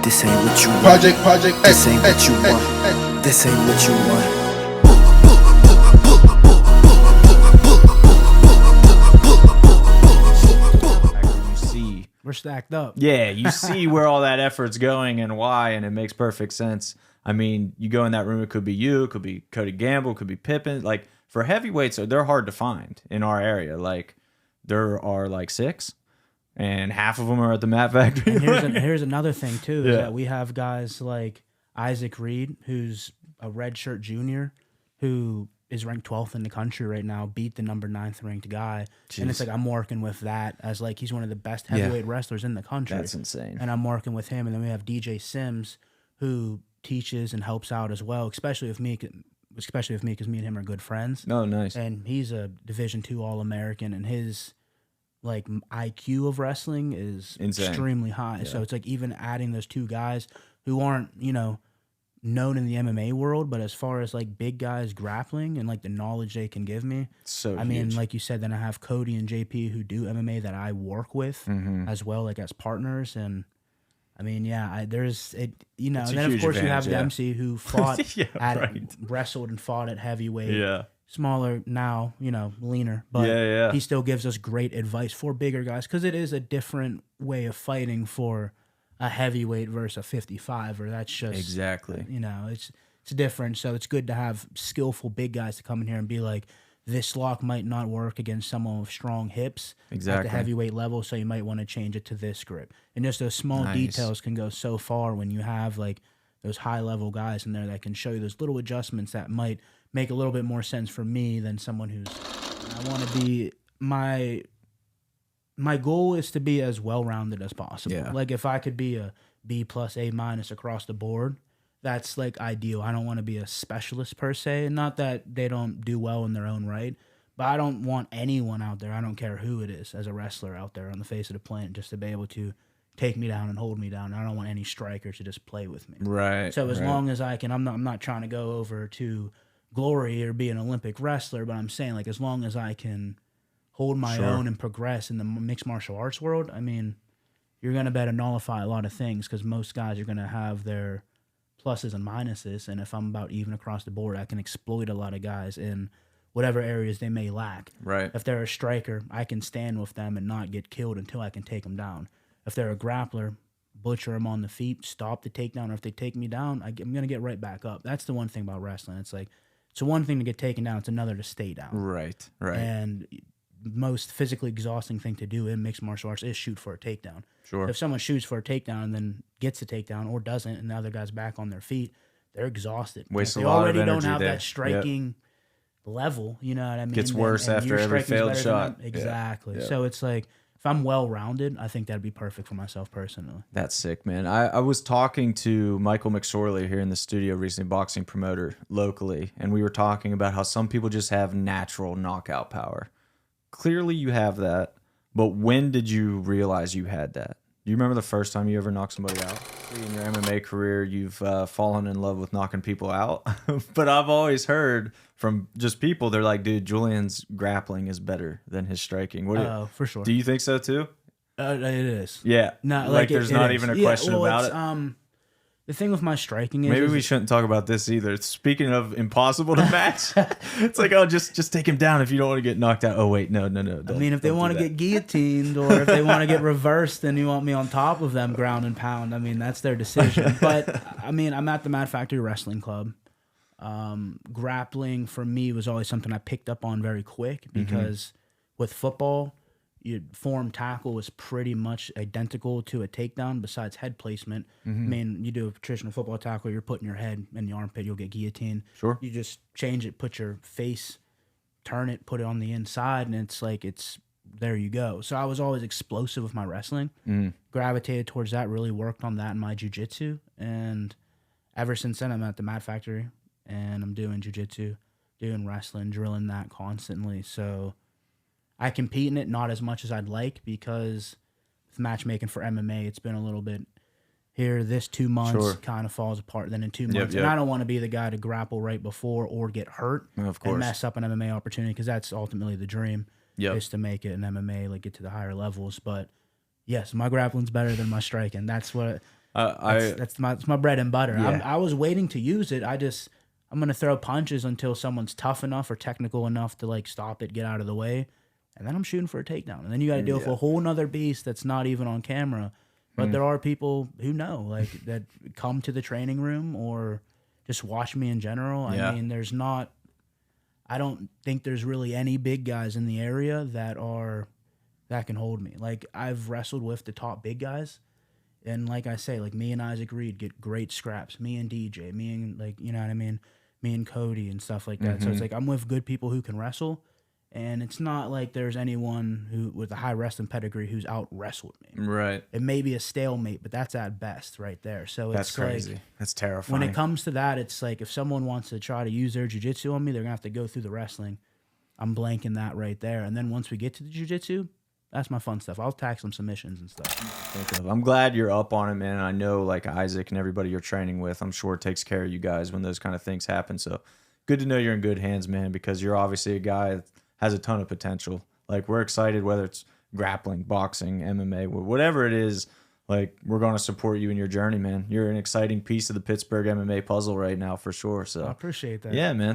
This ain't what you want. Project, This ain't what you want. This ain't what you want. We're stacked up. Yeah, you see where all that effort's going and why, and it makes perfect sense. I mean, you go in that room, it could be you, it could be Cody Gamble, it could be Pippen. Like, for heavyweights, they're hard to find in our area. Like, there are like 6, and half of them are at the Mat Factory. And here's another thing, too, is that we have guys like Isaac Reed, who's a redshirt junior, who is ranked 12th in the country right now, beat the number 9th ranked guy. Jeez. And it's like I'm working with that as like he's one of the best heavyweight wrestlers in the country. That's insane. And I'm working with him. And then we have DJ Sims, who teaches and helps out as well, especially with me because me and him are good friends. Oh, nice. And he's a Division II All-American, and his like IQ of wrestling is insane. Extremely high. Yeah. So it's like even adding those two guys who aren't, you know, known in the MMA world, but as far as like big guys grappling and like the knowledge they can give me, I mean, like you said, then I have Cody and JP who do MMA that I work with as well, like as partners. And I mean, yeah, there's it, you know, and then of course you have Dempsey who fought wrestled and fought at heavyweight, smaller now, you know, leaner, but he still gives us great advice for bigger guys because it is a different way of fighting for a heavyweight versus a 55, or that's just you know, it's different. So it's good to have skillful big guys to come in here and be like, this lock might not work against someone with strong hips at the heavyweight level, so you might want to change it to this grip. And just those small details can go so far when you have like those high level guys in there that can show you those little adjustments that might make a little bit more sense for me than someone who's. I want to be my goal is to be as well-rounded as possible. Yeah. Like if I could be a B+, A- across the board, that's like ideal. I don't want to be a specialist per se. Not that they don't do well in their own right, but I don't want anyone out there, I don't care who it is, as a wrestler out there on the face of the planet, just to be able to take me down and hold me down. I don't want any striker to just play with me. Right. So as long as I can, I'm not trying to go over to glory or be an Olympic wrestler, but I'm saying like as long as I can hold my own and progress in the mixed martial arts world, I mean, you're going to better nullify a lot of things because most guys are going to have their pluses and minuses, and if I'm about even across the board, I can exploit a lot of guys in whatever areas they may lack. Right. If they're a striker, I can stand with them and not get killed until I can take them down. If they're a grappler, butcher them on the feet, stop the takedown, or if they take me down, I'm going to get right back up. That's the one thing about wrestling. It's like, it's one thing to get taken down, it's another to stay down. Right. And most physically exhausting thing to do in mixed martial arts is shoot for a takedown. Sure. If someone shoots for a takedown and then gets a takedown or doesn't, and the other guy's back on their feet, they're exhausted. Waste a lot of energy. They already don't have that striking level, you know what I mean? Gets worse after every failed shot. Exactly. Yeah. So it's like, if I'm well-rounded, I think that'd be perfect for myself personally. That's sick, man. I was talking to Michael McSorley here in the studio recently, boxing promoter locally, and we were talking about how some people just have natural knockout power. Clearly you have that, but when did you realize you had that? Do you remember the first time you ever knocked somebody out? In your MMA career, you've fallen in love with knocking people out. But I've always heard from just people, they're like, dude, Julian's grappling is better than his striking. For sure. Do you think so too? It is. Yeah. Not, like there's not even a question about it. The thing with my striking is... Maybe we shouldn't talk about this either. Speaking of impossible to match, it's like, oh, just take him down if you don't want to get knocked out. Oh, wait, no. I mean, if they want to get guillotined or if they want to get reversed and you want me on top of them ground and pound, I mean, that's their decision. But, I mean, I'm at the Mat Factory Wrestling Club. Grappling, for me, was always something I picked up on very quick because with football... Your form tackle is pretty much identical to a takedown besides head placement. I mean, you do a traditional football tackle, you're putting your head in the armpit, you'll get guillotined. Sure. You just change it, put your face, turn it, put it on the inside, and it's like there you go. So I was always explosive with my wrestling, gravitated towards that, really worked on that in my jiu-jitsu, and ever since then I'm at the Mat Factory, and I'm doing jiu-jitsu, doing wrestling, drilling that constantly, so... I compete in it not as much as I'd like because with matchmaking for MMA, it's been a little bit here. This 2 months kind of falls apart. Then in 2 months, and I don't want to be the guy to grapple right before or get hurt and mess up an MMA opportunity because that's ultimately the dream is to make it in MMA, like get to the higher levels. But yes, my grappling's better than my striking. That's what That's my bread and butter. Yeah. I was waiting to use it. I'm gonna throw punches until someone's tough enough or technical enough to like stop it, get out of the way, and then I'm shooting for a takedown. And then you got to deal with a whole nother beast that's not even on camera. But there are people who know, like, that come to the training room or just watch me in general. Yeah. I mean, I don't think there's really any big guys in the area that can hold me. Like, I've wrestled with the top big guys. And like I say, like, me and Isaac Reed get great scraps. Me and DJ, me and, like, you know what I mean? Me and Cody and stuff like that. So it's like I'm with good people who can wrestle. And it's not like there's anyone who with a high wrestling pedigree who's out wrestled me. Right. It may be a stalemate, but that's at best right there. So That's it's crazy. like, That's terrifying. when it comes to that, it's like if someone wants to try to use their jiu-jitsu on me, they're going to have to go through the wrestling. I'm blanking that right there. And then once we get to the jiu-jitsu, that's my fun stuff. I'll tack some submissions and stuff. I'm glad you're up on it, man. I know, like, Isaac and everybody you're training with, I'm sure takes care of you guys when those kind of things happen. So good to know you're in good hands, man, because you're obviously a guy that has a ton of potential. Like, we're excited, whether it's grappling, boxing, MMA, whatever it is. Like, we're going to support you in your journey, man. You're an exciting piece of the Pittsburgh MMA puzzle right now, for sure. So I appreciate that. Yeah, man.